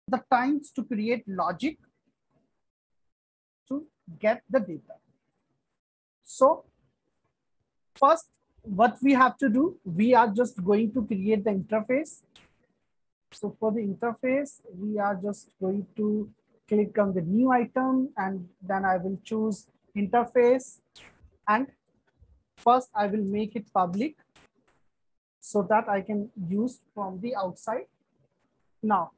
the times to create logic to get the data. So first, what we have to do, we are just going to create the interface. So for the interface, we are just going to click on the new item, and then I will choose interface, and first I will make it public so that I can use from the outside. Now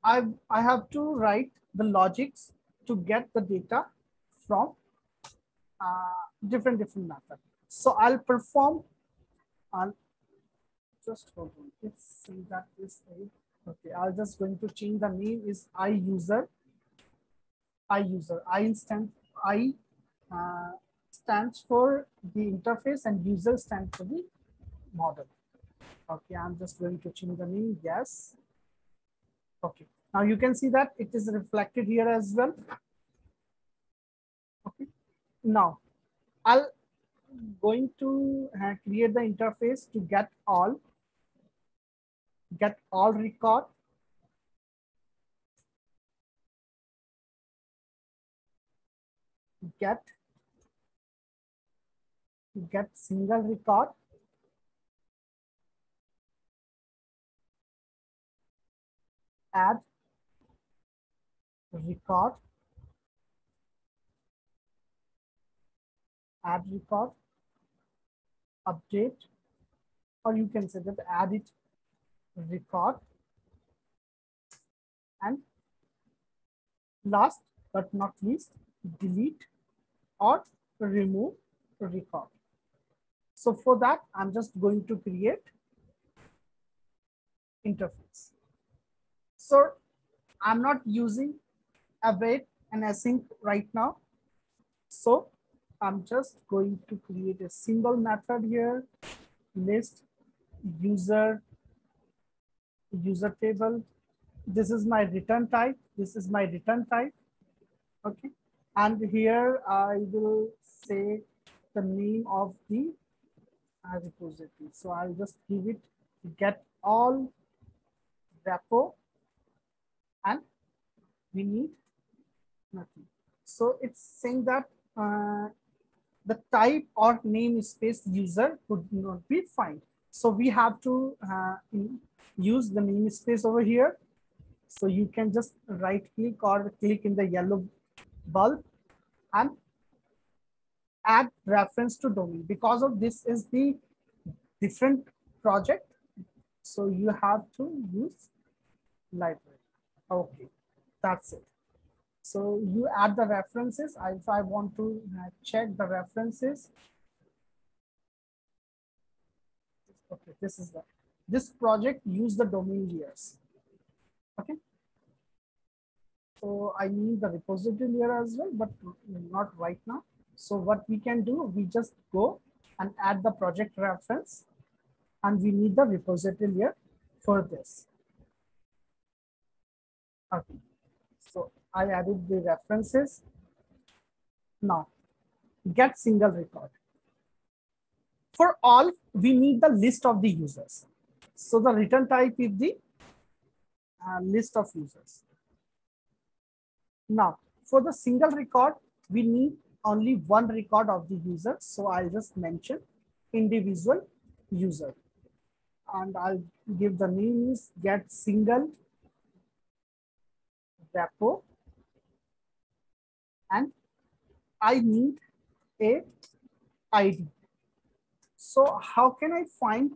I have to write the logics to get the data from different methods. So I'll perform, I'll just hold on. Let's see that is a, okay. I'll just going to change the name is iUser. I instance I stands for the interface and user stands for the model. Okay, I'm just going to change the name. Yes. Okay. Now you can see that it is reflected here as well. Okay. Now I'll going to create the interface to get all record, get single record, add record, update, or you can say that add it record, and last but not least, delete or remove record. So for that, I'm just going to create interface. So I'm not using await and async right now. So I'm just going to create a single method here, list user table. This is my return type. Okay. And here I will say the name of the repository. So I'll just give it get all repo, and we need nothing. So it's saying that the type or namespace user could not be found. So we have to use the namespace over here. So you can just right click or click in the yellow bulb and add reference to domain. Because of this is the different project, so you have to use library. Okay, that's it. So you add the references. If I want to check the references, okay, this project use the domain layers. Okay, so I need the repository layer as well, but not right now. So what we can do, we just go and add the project reference, and we need the repository layer for this. Okay, so I added the references. Now get single record. For all, we need the list of the users. So the return type is the list of users. Now for the single record, we need only one record of the user. So I'll just mention individual user, and I'll give the name is get single repo, and I need a ID. So how can I find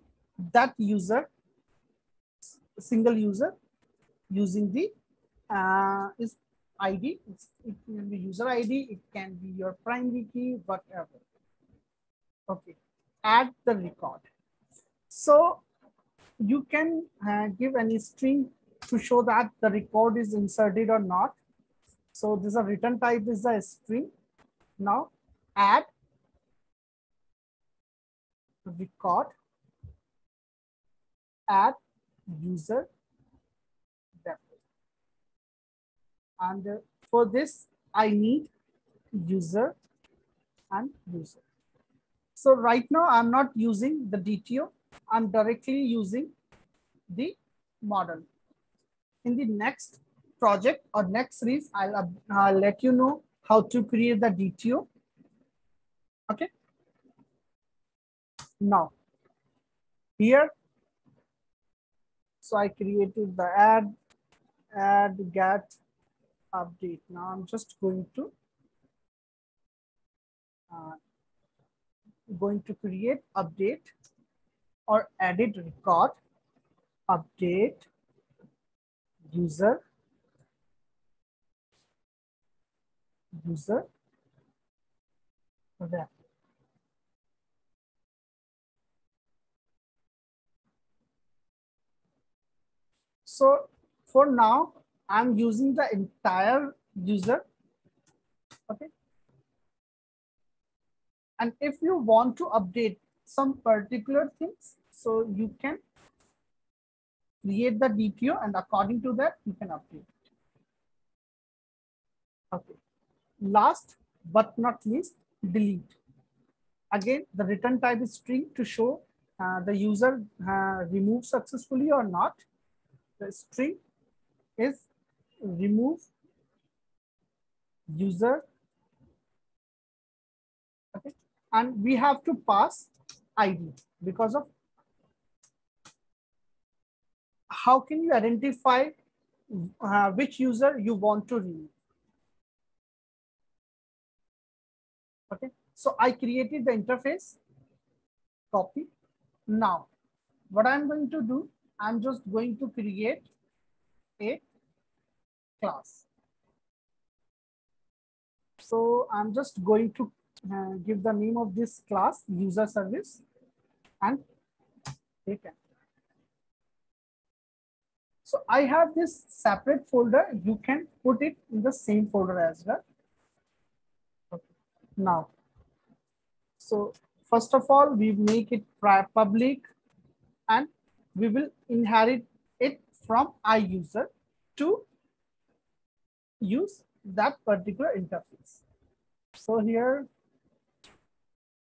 that user, single user, using the is ID? It can be user ID, it can be your primary key, whatever. Okay, add the record. So you can give any string to show that the record is inserted or not. So this is a return type is a string. Now add record, add user repo. And for this, I need user and user. So right now I'm not using the DTO. I'm directly using the model. In the next project or next series, I'll let you know how to create the DTO. Okay. Now, here, so I created the add, get, update. Now I'm just going to create update or edit record, update user rep. So for now, I'm using the entire user. Okay. And if you want to update some particular things, so you can create the DTO and according to that, you can update. Okay. Last but not least, delete. Again, the return type is string to show the user removed successfully or not. The string is remove user. Okay. And we have to pass ID because of how can you identify which user you want to remove. Okay. So I created the interface, copy. Now, what I'm going to do, I'm just going to create a class. So I'm just going to give the name of this class user service and take it. So I have this separate folder. You can put it in the same folder as well. Okay. Now, so first of all, we make it public and we will inherit it from iUser to use that particular interface. So here,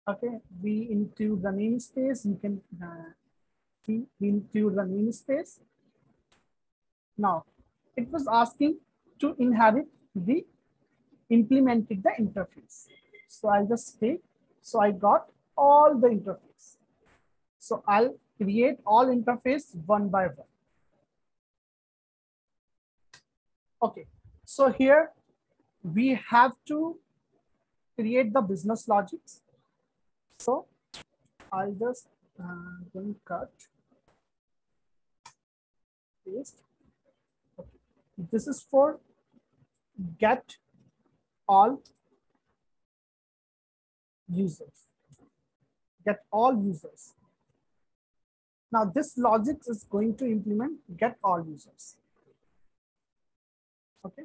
okay, we include the namespace. You can see we include the namespace. Now, it was asking to inherit the implemented the interface. So I'll just take, so I got all the interface. So I'll create all interface one by one. Okay, so here we have to create the business logics. So I'll just going to cut, paste. Okay. This is for get all users. Get all users. Now this logic is going to implement get all users. Okay.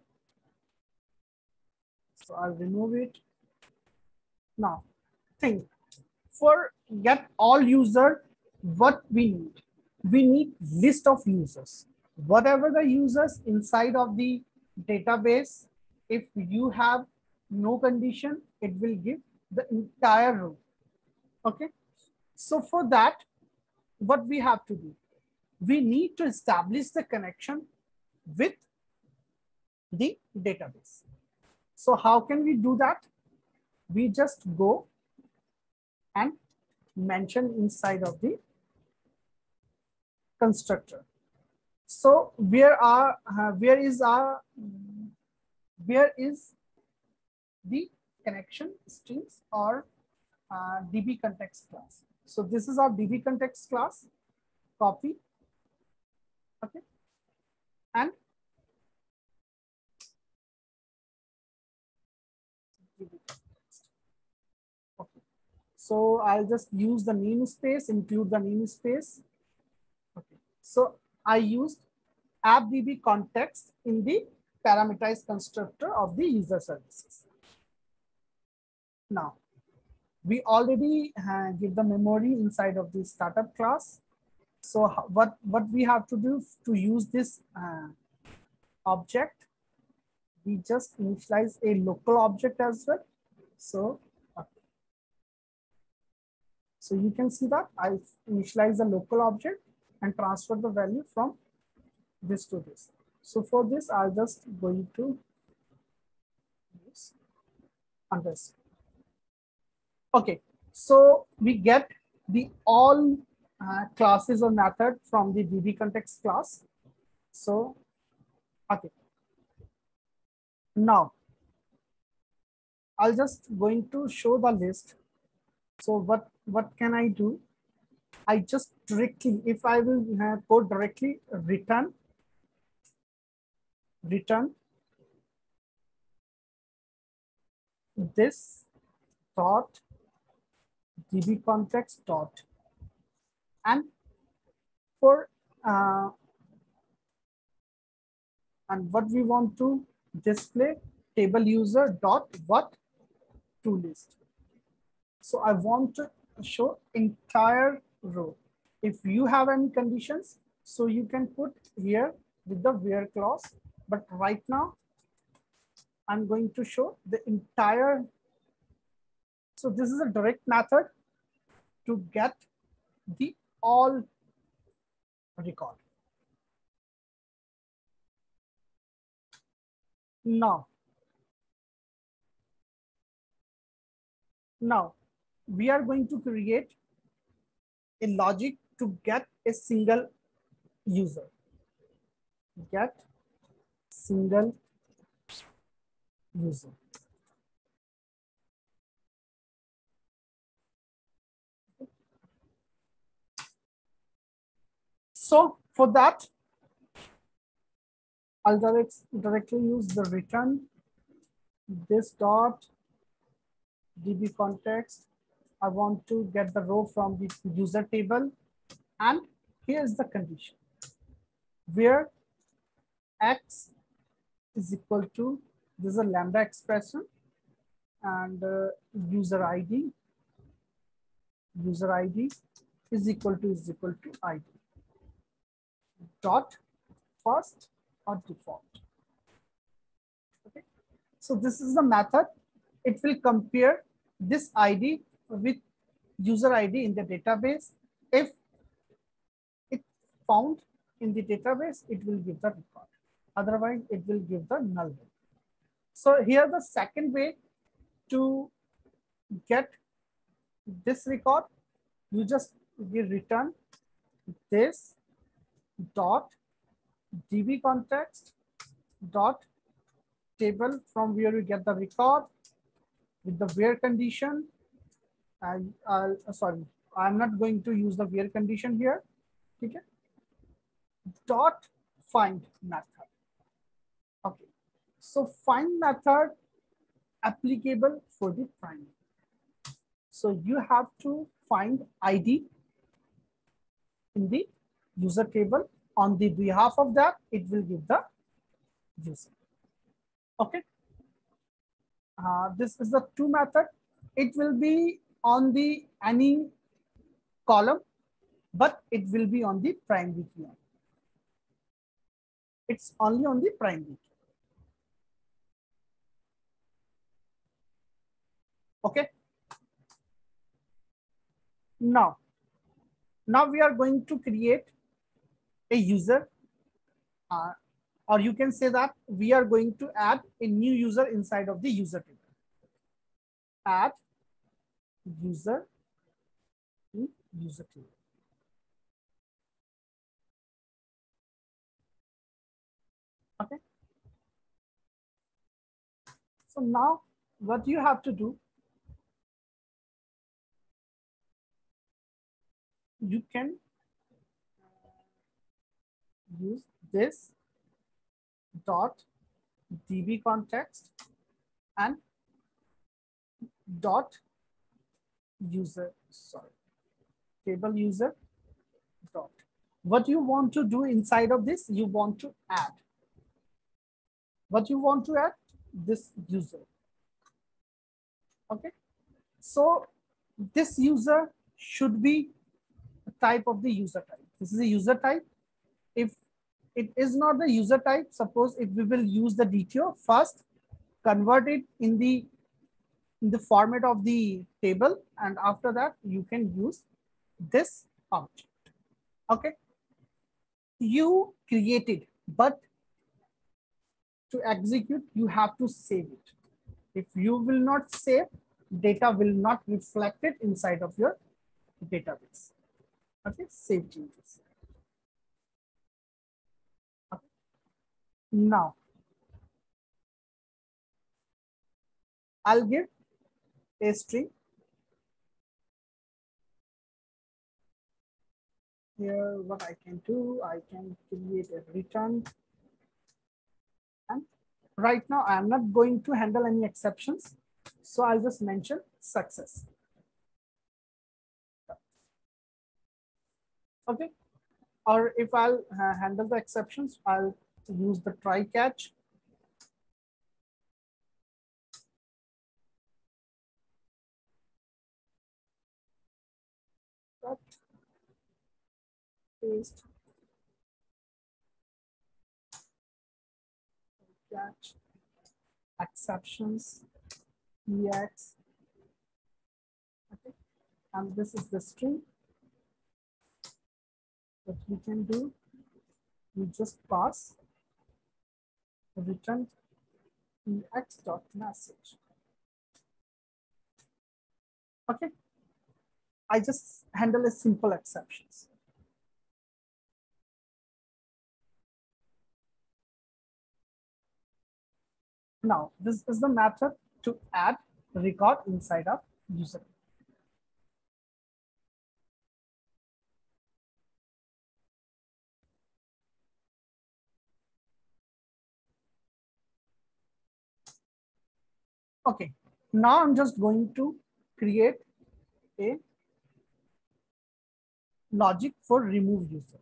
So I'll remove it. Now think for get all user, what we need? We need list of users. Whatever the users inside of the database, if you have no condition, it will give the entire row. Okay. So for that, what we have to do? We need to establish the connection with the database. So how can we do that? We just go and mention inside of the constructor. So where is the connection strings or DB context class? So this is our DB context class. Copy. Okay. And okay. So I'll just use the namespace, include the namespace. Okay. So I used AppDB context in the parameterized constructor of the user services. Now, we already give the memory inside of the startup class. So what we have to do to use this object, we just initialize a local object as well. So, so you can see that I initialize the local object and transfer the value from this to this. So for this, I'll just going to use underscore. Okay, so we get the all classes or method from the DB context class. So, okay, now I'll just going to show the list. So what can I do? I just directly, if I will code directly return this dot DB context dot, and for and what we want to display table user dot what to list. So I want to show entire row. If you have any conditions, so you can put here with the where clause. But right now, I'm going to show the entire. So this is a direct method to get the all record. Now we are going to create a logic to get a single user. Get single user. So for that, I'll directly use the return this dot DB context. I want to get the row from the user table, and here's the condition where x is equal to, this is a lambda expression, and user ID is equal to ID dot first or default. Okay, so this is the method. It will compare this ID with user ID in the database. If it found in the database, it will give the record. Otherwise, it will give the null. So here the second way to get this record, you just will return this dot DB context dot table from where you get the record with the where condition. And sorry, I'm not going to use the where condition here. Okay. Dot find method. Okay. So find method applicable for the primary. So you have to find ID in the user table. On the behalf of that, it will give the user. Okay. This is the two method. It will be on the any column, but it will be on the primary key. It's only on the primary key. Okay. Now we are going to create a user, or you can say that we are going to add a new user inside of the user table. Add user in user table. Okay. So now what you have to do, you can use this dot DB context and dot user, sorry, table user dot. What you want to do inside of this, you want to add. What you want to add? This user. Okay. So this user should be the type of the user type. This is a user type. If it is not the user type, suppose if we will use the DTO first, convert it in the format of the table, and after that you can use this object. Okay. You created, but to execute, you have to save it. If you will not save, data will not reflect it inside of your database. Okay, save changes. Okay. Now, I'll give a string. Here, what I can do, I can create a return. And right now, I'm not going to handle any exceptions. So I'll just mention success. Okay. Or if I'll handle the exceptions, I'll use the try catch. Cut, paste, catch, exceptions, ex. Okay. And this is the string. What we can do, we just pass return ex.message. Okay. I just handle a simple exceptions. Now, this is the method to add record inside of user. Okay, now I'm just going to create a logic for remove user.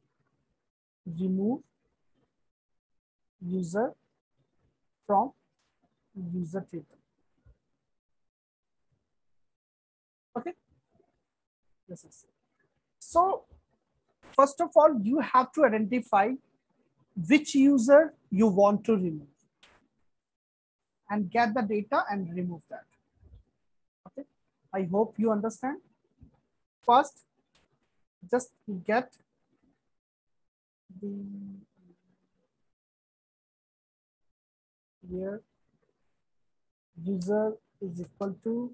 Remove user from user table. Okay, this is it. So first of all, you have to identify which user you want to remove and get the data and remove that. Okay, I hope you understand. First, just get the where user is equal to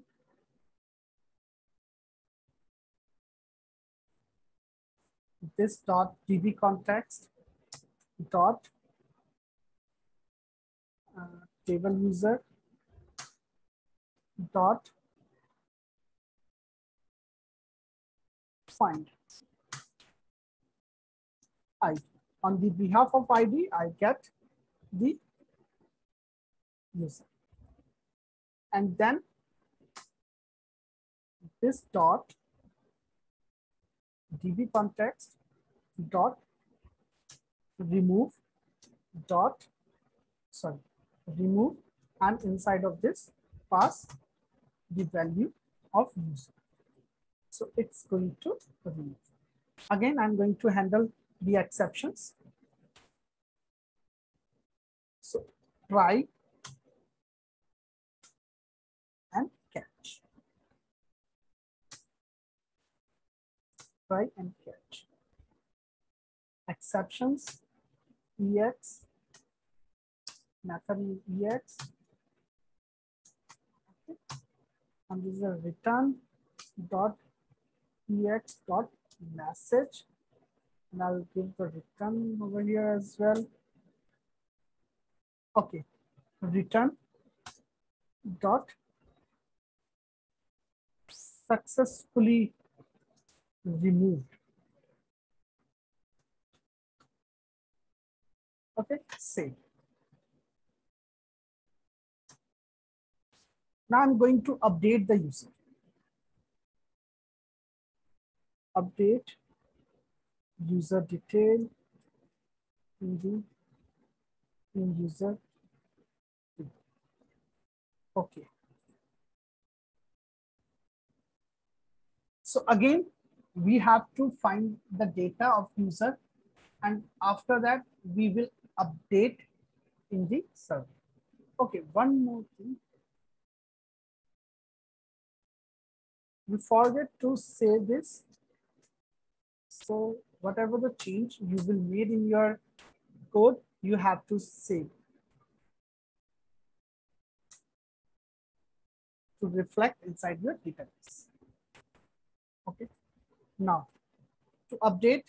this dot db context dot table user dot find ID. On the behalf of ID, I get the user. And then this dot db context dot remove dot sorry remove, and inside of this pass the value of user. So it's going to remove. Again, I'm going to handle the exceptions. So try and catch. Try and catch. Exceptions, ex, method ex. Okay. And this is a return dot ex dot message. And I'll give the return over here as well. Okay, return dot successfully removed. Okay, save. Now I'm going to update the user. Update user detail in user. Okay. So again, we have to find the data of user, and after that we will update in the server. Okay, one more thing. We forget to say this. So whatever the change you will made in your code, you have to save. to reflect inside your database. Okay. Now, to update